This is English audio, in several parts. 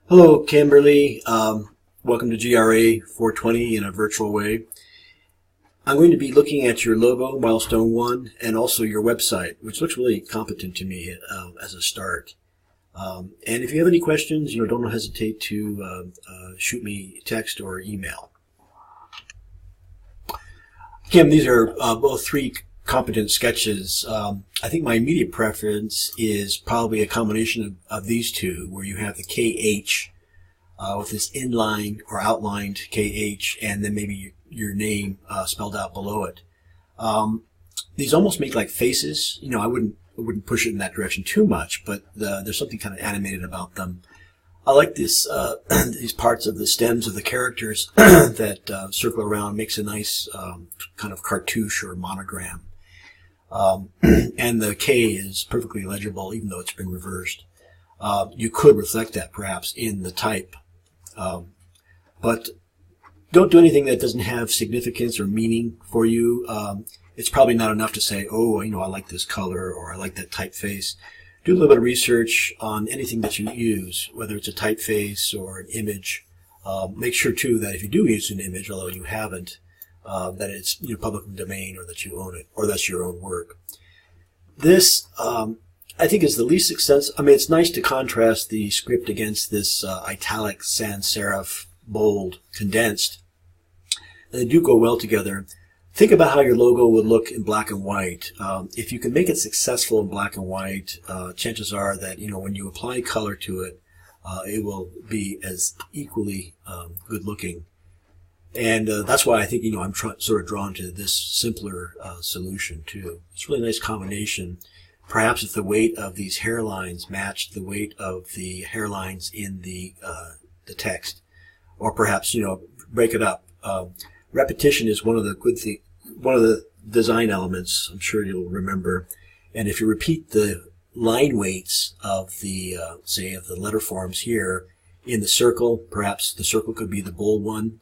Hello, Kimberly. Welcome to GRA 420 in a virtual way. I'm going to be looking at your logo, Milestone 1, and also your website, which looks really competent to me as a start. And if you have any questions, don't hesitate to shoot me text or email. Kim, these are both three competent sketches. I think my immediate preference is probably a combination of these two, where you have the KH with this inline or outlined KH, and then maybe your name spelled out below it. These almost make like faces. I wouldn't push it in that direction too much, but there's something kind of animated about them. I like this these parts of the stems of the characters that circle around. Makes a nice kind of cartouche or monogram. And the K is perfectly legible, even though it's been reversed. You could reflect that perhaps in the type. But don't do anything that doesn't have significance or meaning for you. It's probably not enough to say, oh, I like this color or I like that typeface. Do a little bit of research on anything that you use, whether it's a typeface or an image. Make sure, too, that if you do use an image, although you haven't, that it's public domain or that you own it or that's your own work. This, I think, is the least success. It's nice to contrast the script against this italic, sans serif, bold, condensed. And they do go well together. Think about how your logo would look in black and white. If you can make it successful in black and white, chances are that when you apply color to it, it will be as equally good looking. And that's why I think I'm sort of drawn to this simpler solution too. It's a really nice combination. Perhaps if the weight of these hairlines matched the weight of the hairlines in the text, or perhaps break it up. Repetition is one of the design elements. I'm sure you'll remember. And if you repeat the line weights of the say of the letter forms here in the circle, perhaps the circle could be the bold one,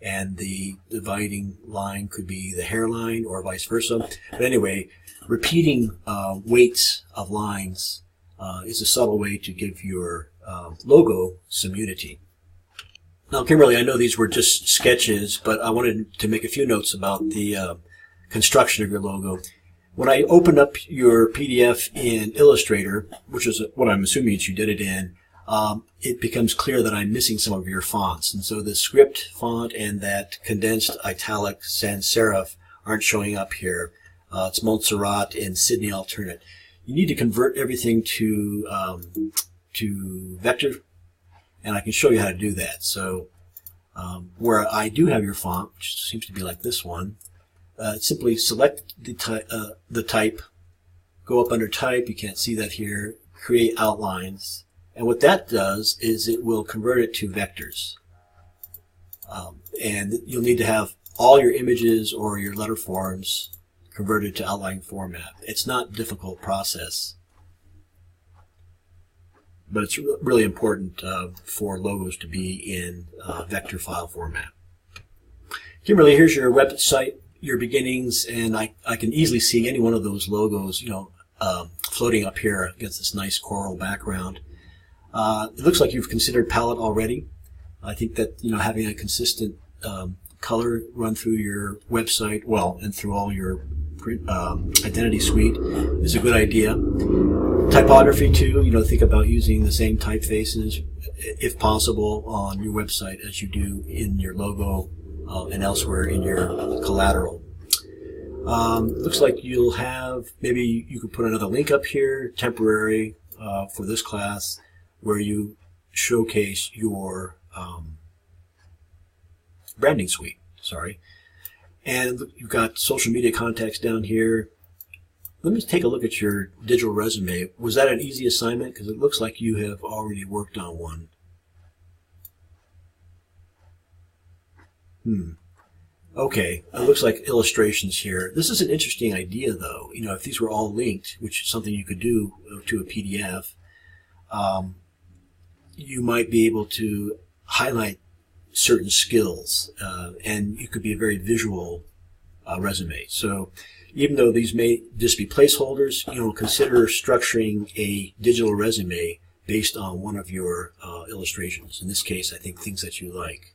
and the dividing line could be the hairline, or vice versa. But anyway, repeating weights of lines is a subtle way to give your logo some unity. Now, Kimberly, I know these were just sketches, but I wanted to make a few notes about the construction of your logo. When I opened up your PDF in Illustrator, which is what I'm assuming that you did it in, it becomes clear that I'm missing some of your fonts. And so the script font and that condensed italic sans serif aren't showing up here. It's Montserrat and Sydney alternate. You need to convert everything to vector, and I can show you how to do that. So where I do have your font, which seems to be like this one, simply select the type, go up under type, you can't see that here, create outlines, and what that does is it will convert it to vectors. And you'll need to have all your images or your letter forms converted to outline format. It's not a difficult process, but it's really important for logos to be in vector file format. Kimberly, here's your website, your beginnings, and I can easily see any one of those logos, floating up here against this nice coral background. It looks like you've considered palette already. I think that having a consistent color run through your website, and through all your identity suite, is a good idea. Typography too. Think about using the same typefaces, if possible, on your website as you do in your logo and elsewhere in your collateral. Looks like you'll have, maybe you could put another link up here, temporary, for this class, where you showcase your branding suite. And you've got social media contacts down here. Let me take a look at your digital resume. Was that an easy assignment? Because it looks like you have already worked on one. Okay, it looks like illustrations here. This is an interesting idea, though. If these were all linked, which is something you could do to a PDF, you might be able to highlight certain skills, and you could be a very visual resume. So even though these may just be placeholders, consider structuring a digital resume based on one of your illustrations. In this case, I think things that you like.